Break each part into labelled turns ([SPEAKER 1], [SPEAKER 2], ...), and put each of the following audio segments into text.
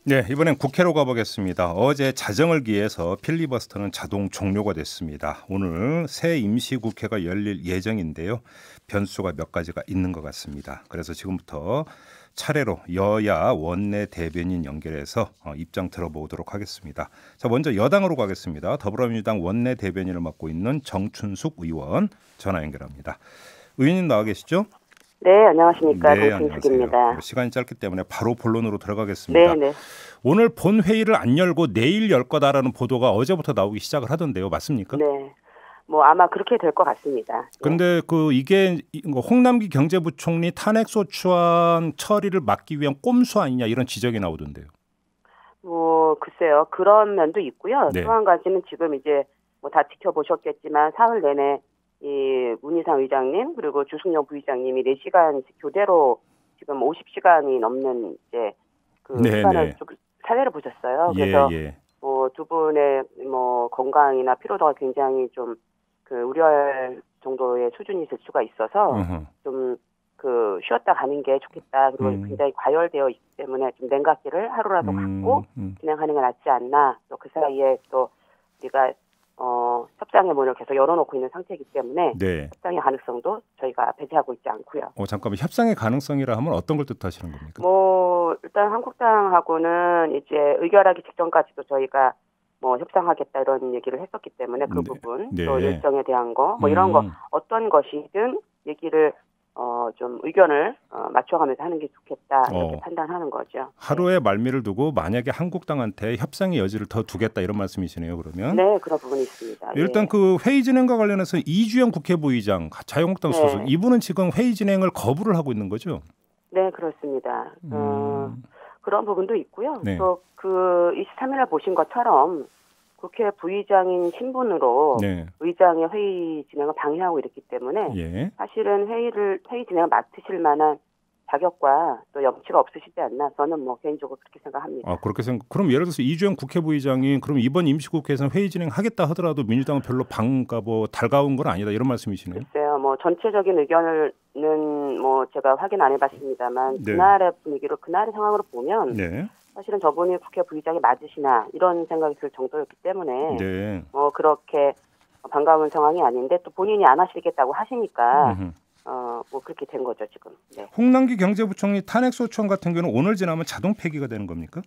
[SPEAKER 1] 네, 이번엔 국회로 가보겠습니다. 어제 자정을 기해서 필리버스터는 자동 종료가 됐습니다. 오늘 새 임시국회가 열릴 예정인데요. 변수가 몇 가지가 있는 것 같습니다. 그래서 지금부터 차례로 여야 원내 대변인 연결해서 입장 들어보도록 하겠습니다. 자, 먼저 여당으로 가겠습니다. 더불어민주당 원내 대변인을 맡고 있는 정춘숙 의원 전화 연결합니다. 의원님 나와 계시죠?
[SPEAKER 2] 네, 안녕하십니까.
[SPEAKER 1] 네,
[SPEAKER 2] 정춘숙입니다.
[SPEAKER 1] 안녕하세요. 시간이 짧기 때문에 바로 본론으로 들어가겠습니다.
[SPEAKER 2] 네.
[SPEAKER 1] 오늘 본회의를 안 열고 내일 열 거다라는 보도가 어제부터 나오기 시작을 하던데요. 맞습니까?
[SPEAKER 2] 네. 뭐 아마 그렇게 될 것 같습니다.
[SPEAKER 1] 그런데 이게 홍남기 경제부총리 탄핵소추안 처리를 막기 위한 꼼수 아니냐 이런 지적이 나오던데요.
[SPEAKER 2] 뭐 글쎄요. 그런 면도 있고요.
[SPEAKER 1] 네.
[SPEAKER 2] 또 한 가지는 지금 이제 뭐 다 지켜보셨겠지만 사흘 내내 이 문희상 의장님 그리고 주승용 부의장님이 4시간 교대로 지금 50시간이 넘는 이제 그 시간을 좀 사례를 보셨어요. 그래서 뭐 두 분의 뭐 건강이나 피로도가 굉장히 좀 그 우려할 정도의 수준이 될 수가 있어서 좀 그 쉬었다 가는 게 좋겠다. 그리고 굉장히 과열되어 있기 때문에 좀 냉각기를 하루라도 갖고 진행하는 게 낫지 않나. 또 그 사이에 또 우리가 협상의 문을 계속 열어놓고 있는 상태이기 때문에 협상의 가능성도 저희가 배제하고 있지 않고요.
[SPEAKER 1] 잠깐만, 협상의 가능성이라 하면 어떤 걸 뜻하시는 겁니까?
[SPEAKER 2] 뭐 일단 한국당하고는 이제 의결하기 직전까지도 저희가 뭐 협상하겠다 이런 얘기를 했었기 때문에 그 부분 또 일정에 대한 거 뭐 이런 거 어떤 것이든 얘기를 좀 의견을 맞춰가면서 하는 게 좋겠다 이렇게 판단하는 거죠.
[SPEAKER 1] 하루의 말미를 두고 만약에 한국당한테 협상의 여지를 더 두겠다 이런 말씀이시네요. 그러면
[SPEAKER 2] 네, 그런 부분이 있습니다.
[SPEAKER 1] 일단 그 회의 진행과 관련해서 이주영 국회부의장 자유한국당 소속 이분은 지금 회의 진행을 거부를 하고 있는 거죠?
[SPEAKER 2] 네, 그렇습니다. 그런 부분도 있고요. 또 그 23일에 보신 것처럼 국회 부의장인 신분으로 의장의 회의 진행을 방해하고 있기 때문에 사실은 회의 진행을 맡으실 만한 자격과 또 염치가 없으시지 않나 저는 뭐 개인적으로 그렇게 생각합니다.
[SPEAKER 1] 그럼 예를 들어서 이주영 국회부의장이 그럼 이번 임시국회에서는 회의 진행하겠다 하더라도 민주당은 별로 달가운 건 아니다 이런 말씀이시네요.
[SPEAKER 2] 글쎄요. 뭐 전체적인 의견은 뭐 제가 확인 안 해봤습니다만 그날의 분위기로 그날의 상황으로 보면 사실은 저분이 국회 부의장이 맞으시나 이런 생각이 들 정도였기 때문에 뭐 그렇게 반가운 상황이 아닌데 또 본인이 안 하시겠다고 하시니까 뭐 그렇게 된 거죠 지금.
[SPEAKER 1] 홍남기 경제부총리 탄핵소추안 같은 경우는 오늘 지나면 자동 폐기가 되는 겁니까?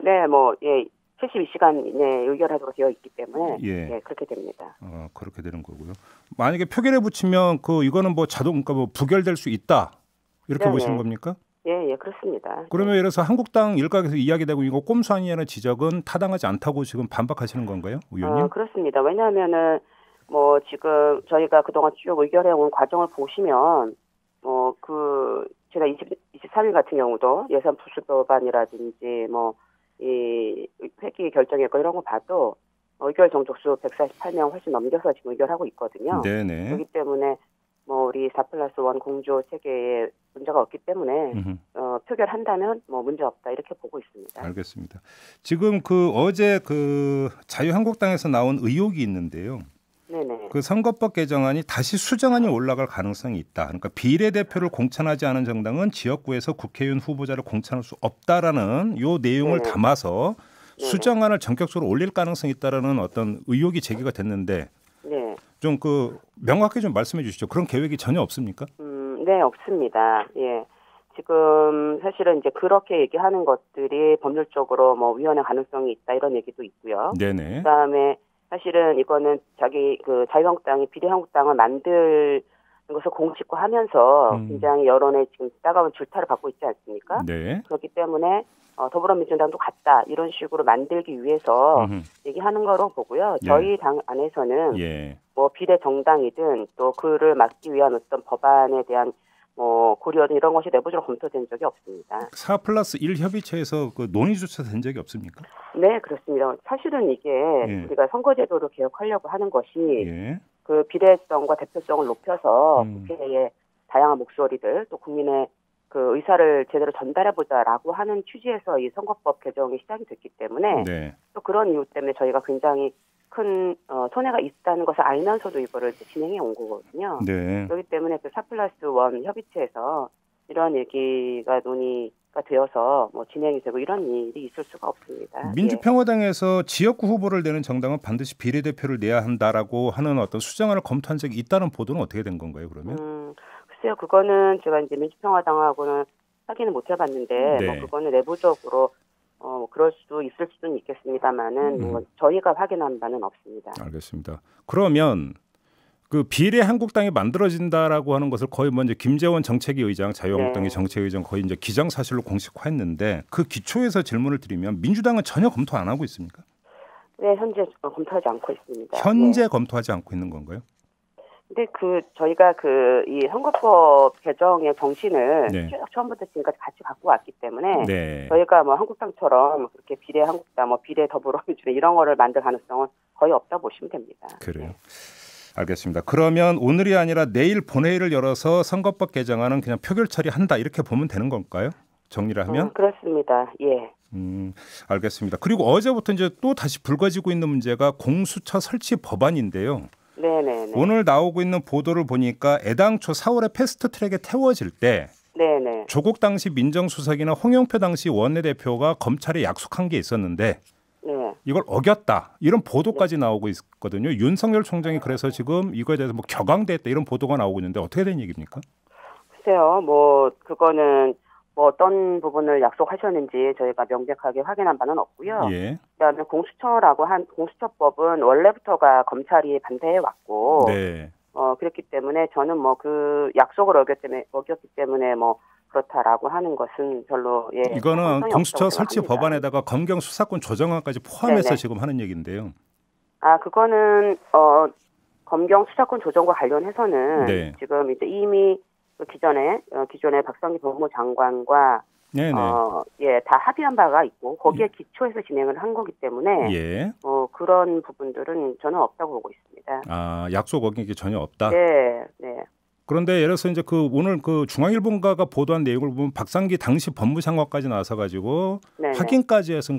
[SPEAKER 2] 네, 뭐 72시간 이내에 의결하도록 되어 있기 때문에 그렇게 됩니다.
[SPEAKER 1] 그렇게 되는 거고요. 만약에 표결에 붙이면 이거는 뭐 그러니까 뭐 부결될 수 있다 이렇게 보시는 겁니까?
[SPEAKER 2] 예, 그렇습니다.
[SPEAKER 1] 그러면 예를 들어서 한국당 일각에서 이야기되고 이거 꼼수 아니냐는 지적은 타당하지 않다고 지금 반박하시는 건가요, 의원님?
[SPEAKER 2] 그렇습니다. 왜냐하면은 뭐 지금 저희가 그동안 쭉 의결해온 과정을 보시면 제가 23일 같은 경우도 예산 부수법안이라든지 뭐 이 회기 결정했고 이런 거 봐도 의결 정족수 148명 훨씬 넘겨서 지금 의결하고 있거든요. 그렇기 때문에 뭐 우리 4+1 공조 체계에 문제가 없기 때문에 표결한다면 뭐 문제 없다 이렇게 보고 있습니다.
[SPEAKER 1] 알겠습니다. 지금 어제 자유한국당에서 나온 의혹이 있는데요. 그 선거법 개정안이 다시 수정안이 올라갈 가능성이 있다. 그러니까 비례대표를 공천하지 않은 정당은 지역구에서 국회의원 후보자를 공천할 수 없다라는 요 내용을 담아서 수정안을 전격적으로 올릴 가능성이 있다라는 어떤 의혹이 제기가 됐는데 좀 명확하게 좀 말씀해 주시죠. 그런 계획이 전혀 없습니까?
[SPEAKER 2] 네, 없습니다. 지금 사실은 이제 그렇게 얘기하는 것들이 법률적으로 뭐 위헌의 가능성이 있다 이런 얘기도 있고요. 그다음에 사실은 이거는 자유한국당이 비례한국당을 만들 것을 공식화하면서 굉장히 여론에 지금 따가운 질타를 받고 있지 않습니까? 그렇기 때문에 더불어민주당도 같다 이런 식으로 만들기 위해서 얘기하는 거로 보고요. 저희 당 안에서는 뭐 비례 정당이든 또 그를 막기 위한 어떤 법안에 대한 뭐 고려든 이런 것이 내부적으로 검토된 적이 없습니다.
[SPEAKER 1] 4+1 협의체에서 논의조차 된 적이 없습니까?
[SPEAKER 2] 네, 그렇습니다. 사실은 이게 우리가 선거제도를 개혁하려고 하는 것이 그 비례성과 대표성을 높여서 국회의 다양한 목소리들 또 국민의 그 의사를 제대로 전달해보자라고 하는 취지에서 이 선거법 개정이 시작이 됐기 때문에 또 그런 이유 때문에 저희가 굉장히 큰 손해가 있다는 것을 알면서도 이거를 진행해 온 거거든요. 그렇기 때문에 그 4+1 협의체에서 이런 얘기가 논의가 되어서 뭐 진행이 되고 이런 일이 있을 수가 없습니다.
[SPEAKER 1] 민주평화당에서 지역구 후보를 내는 정당은 반드시 비례대표를 내야 한다라고 하는 어떤 수정안을 검토한 적이 있다는 보도는 어떻게 된 건가요, 그러면?
[SPEAKER 2] 글쎄요, 그거는 제가 이제 민주평화당하고는 확인을 못 해봤는데,
[SPEAKER 1] 네.
[SPEAKER 2] 뭐 그거는 내부적으로 그럴 수도 있을 수는 있겠습니다만은 뭐 저희가 확인한 바는 없습니다.
[SPEAKER 1] 알겠습니다. 그러면 그 비례 한국당이 만들어진다라고 하는 것을 거의 먼저 김재원 정책위 의장, 자유한국당의 정책위 의장 거의 이제 기정사실로 공식화했는데 그 기초에서 질문을 드리면 민주당은 전혀 검토 안 하고 있습니까?
[SPEAKER 2] 네, 현재 검토하지 않고 있습니다.
[SPEAKER 1] 현재 검토하지 않고 있는 건가요?
[SPEAKER 2] 근데 저희가 이 선거법 개정의 정신을
[SPEAKER 1] 네.
[SPEAKER 2] 쭉 처음부터 지금까지 같이 갖고 왔기 때문에
[SPEAKER 1] 네.
[SPEAKER 2] 저희가 뭐 한국당처럼 그렇게 비례 한국당, 뭐 비례 더불어민주당 이런 거를 만들 가능성은 거의 없다 보시면 됩니다.
[SPEAKER 1] 그래요. 알겠습니다. 그러면 오늘이 아니라 내일 본회의를 열어서 선거법 개정안은 그냥 표결 처리한다 이렇게 보면 되는 건가요? 정리를 하면?
[SPEAKER 2] 그렇습니다. 예.
[SPEAKER 1] 알겠습니다. 그리고 어제부터 이제 또 다시 불거지고 있는 문제가 공수처 설치 법안인데요.
[SPEAKER 2] 네네네.
[SPEAKER 1] 오늘 나오고 있는 보도를 보니까 애당초 4월에 패스트트랙에 태워질 때
[SPEAKER 2] 네네.
[SPEAKER 1] 조국 당시 민정수석이나 홍영표 당시 원내대표가 검찰에 약속한 게 있었는데
[SPEAKER 2] 네.
[SPEAKER 1] 이걸 어겼다 이런 보도까지 나오고 있거든요. 윤석열 총장이 그래서 지금 이거에 대해서 뭐 격앙됐다 이런 보도가 나오고 있는데 어떻게 된 얘기입니까?
[SPEAKER 2] 글쎄요. 뭐 그거는 뭐 어떤 부분을 약속하셨는지 저희가 명백하게 확인한 바는 없고요.
[SPEAKER 1] 예.
[SPEAKER 2] 그다음에 공수처법은 원래부터가 검찰이 반대해 왔고,
[SPEAKER 1] 네.
[SPEAKER 2] 그렇기 때문에 저는 뭐 그 약속을 어겼기 때문에 뭐 그렇다라고 하는 것은 별로
[SPEAKER 1] 이거는
[SPEAKER 2] 가능성이
[SPEAKER 1] 공수처
[SPEAKER 2] 없다고
[SPEAKER 1] 설치
[SPEAKER 2] 생각합니다.
[SPEAKER 1] 법안에다가 검경 수사권 조정안까지 포함해서
[SPEAKER 2] 네네.
[SPEAKER 1] 지금 하는 얘기인데요.
[SPEAKER 2] 그거는 검경 수사권 조정과 관련해서는
[SPEAKER 1] 네.
[SPEAKER 2] 지금 이제 이미 그 기존에 박상기 법무장관과
[SPEAKER 1] 네네.
[SPEAKER 2] 다 합의한 바가 있고 거기에 기초해서 진행을 한 거기 때문에
[SPEAKER 1] 예.
[SPEAKER 2] 그런 부분들은 저는 없다고 보고 있습니다.
[SPEAKER 1] 약속 어긴 게 전혀 없다.
[SPEAKER 2] 네, 네.
[SPEAKER 1] 그런데 예를 들어서 이제 오늘 중앙일보가 보도한 내용을 보면 박상기 당시 법무장관까지 나서 가지고 확인까지 해서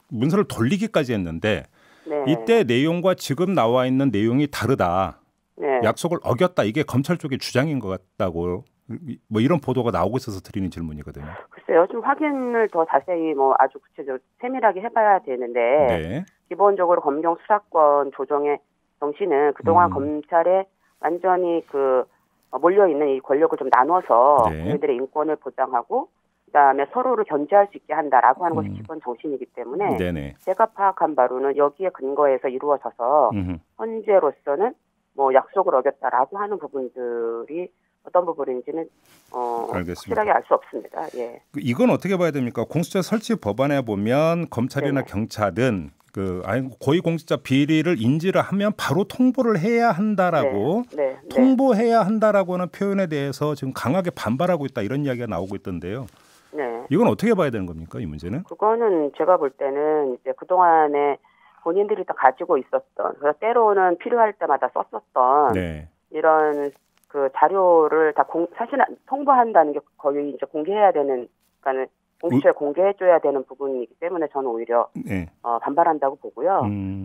[SPEAKER 1] 문서를 돌리기까지 했는데
[SPEAKER 2] 네.
[SPEAKER 1] 이때 내용과 지금 나와 있는 내용이 다르다.
[SPEAKER 2] 네.
[SPEAKER 1] 약속을 어겼다. 이게 검찰 쪽의 주장인 것 같다고 뭐 이런 보도가 나오고 있어서 드리는 질문이거든요.
[SPEAKER 2] 글쎄요, 좀 확인을 더 자세히 뭐 아주 구체적으로 세밀하게 해봐야 되는데
[SPEAKER 1] 네.
[SPEAKER 2] 기본적으로 검경 수사권 조정의 정신은 그동안 검찰에 완전히 몰려 있는 이 권력을 좀 나눠서 국민들의 인권을 보장하고 그다음에 서로를 견제할 수 있게 한다라고 하는 것이 기본 정신이기 때문에
[SPEAKER 1] 네네.
[SPEAKER 2] 제가 파악한 바로는 여기에 근거해서 이루어져서 현재로서는 뭐 약속을 어겼다라고 하는 부분들이 어떤 부분인지는 확실하게 알 수 없습니다. 예.
[SPEAKER 1] 이건 어떻게 봐야 됩니까? 공수처 설치 법안에 보면 검찰이나 경찰은 고위공직자 비리를 인지를 하면 바로 통보를 해야 한다라고 통보해야 한다라고 하는 표현에 대해서 지금 강하게 반발하고 있다 이런 이야기가 나오고 있던데요.
[SPEAKER 2] 네.
[SPEAKER 1] 이건 어떻게 봐야 되는 겁니까? 이 문제는?
[SPEAKER 2] 그거는 제가 볼 때는 이제 그동안에 본인들이 다 가지고 있었던, 때로는 필요할 때마다 썼었던 이런 그 자료를 다 사실은 통보한다는 게 거의 이제 공개해야 되는, 그러니까는 공수처에 공개해줘야 되는 부분이기 때문에 저는 오히려 반발한다고 보고요.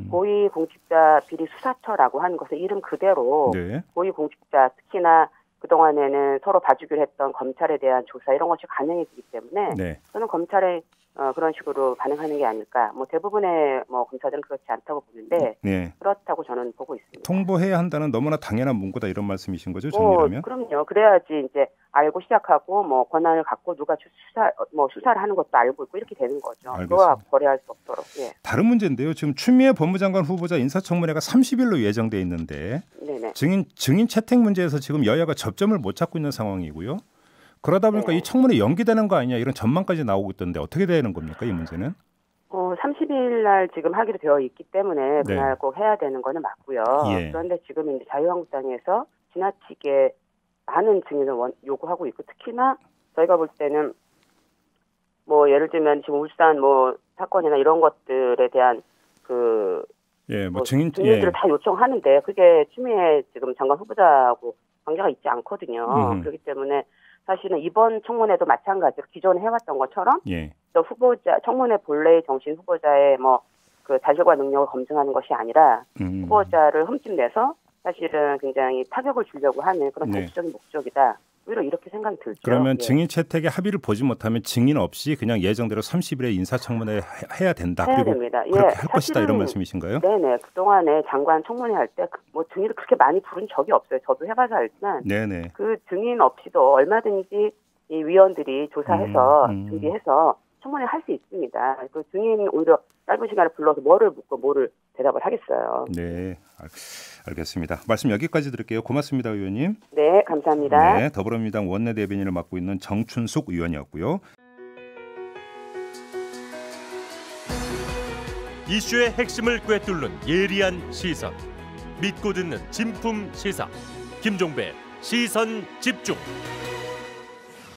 [SPEAKER 2] 고위공직자 비리 수사처라고 하는 것은 이름 그대로 고위공직자 특히나 그동안에는 서로 봐주기로 했던 검찰에 대한 조사 이런 것이 가능해지기 때문에 저는 검찰에 그런 식으로 반응하는 게 아닐까. 뭐 대부분의 검사들은 그렇지 않다고 보는데 그렇다고 저는 보고 있습니다.
[SPEAKER 1] 통보해야 한다는 너무나 당연한 문구다 이런 말씀이신 거죠? 정리하면?
[SPEAKER 2] 그럼요. 그래야지 이제 알고 시작하고 권한을 갖고 누가 수사를 하는 것도 알고 있고 이렇게 되는 거죠. 그거와 거래할 수 없도록. 예.
[SPEAKER 1] 다른 문제인데요. 지금 추미애 법무장관 후보자 인사청문회가 30일로 예정돼 있는데 증인 채택 문제에서 지금 여야가 접점을 못 찾고 있는 상황이고요. 그러다 보니까 이 청문회 연기되는 거 아니냐 이런 전망까지 나오고 있던데 어떻게 되는 겁니까 이 문제는?
[SPEAKER 2] 30일 날 지금 하기로 되어 있기 때문에 그날 꼭 해야 되는 거는 맞고요. 그런데 지금 이제 자유한국당에서 지나치게 많은 증인을 요구하고 있고 특히나 저희가 볼 때는 예를 들면 지금 울산 사건이나 이런 것들에 대한 증인들을 다 요청하는데 그게 추미애 지금 장관 후보자하고 관계가 있지 않거든요. 그렇기 때문에 사실은 이번 청문회도 마찬가지로 기존에 해왔던 것처럼 또 청문회 본래의 정신 후보자의 그 자질과 능력을 검증하는 것이 아니라 후보자를 흠집내서 사실은 굉장히 타격을 주려고 하는 그런 정치적인 목적이다. 오히려 이렇게 생각이 들죠.
[SPEAKER 1] 그러면
[SPEAKER 2] 예.
[SPEAKER 1] 증인 채택에 합의를 보지 못하면 증인 없이 그냥 예정대로 30일에 인사청문회 해야 된다.
[SPEAKER 2] 해야
[SPEAKER 1] 그리고
[SPEAKER 2] 됩니다.
[SPEAKER 1] 그렇게
[SPEAKER 2] 예,
[SPEAKER 1] 할 것이다 이런 말씀이신가요?
[SPEAKER 2] 네네. 그동안에 장관 청문회 할 때 뭐 증인을 그렇게 많이 부른 적이 없어요. 저도 해봐서 알지만
[SPEAKER 1] 네네.
[SPEAKER 2] 그 증인 없이도 얼마든지 이 위원들이 조사해서 준비해서 청문회 할 수 있습니다. 그 증인 오히려 짧은 시간에 불러서 뭐를 묻고 뭐를 대답을 하겠어요.
[SPEAKER 1] 네, 알겠습니다. 말씀 여기까지 드릴게요. 고맙습니다, 의원님.
[SPEAKER 2] 네, 감사합니다.
[SPEAKER 1] 네, 더불어민주당 원내대변인을 맡고 있는 정춘숙 의원이었고요.
[SPEAKER 3] 이슈의 핵심을 꿰뚫는 예리한 시선, 믿고 듣는 진품 시사, 김종배 시선 집중.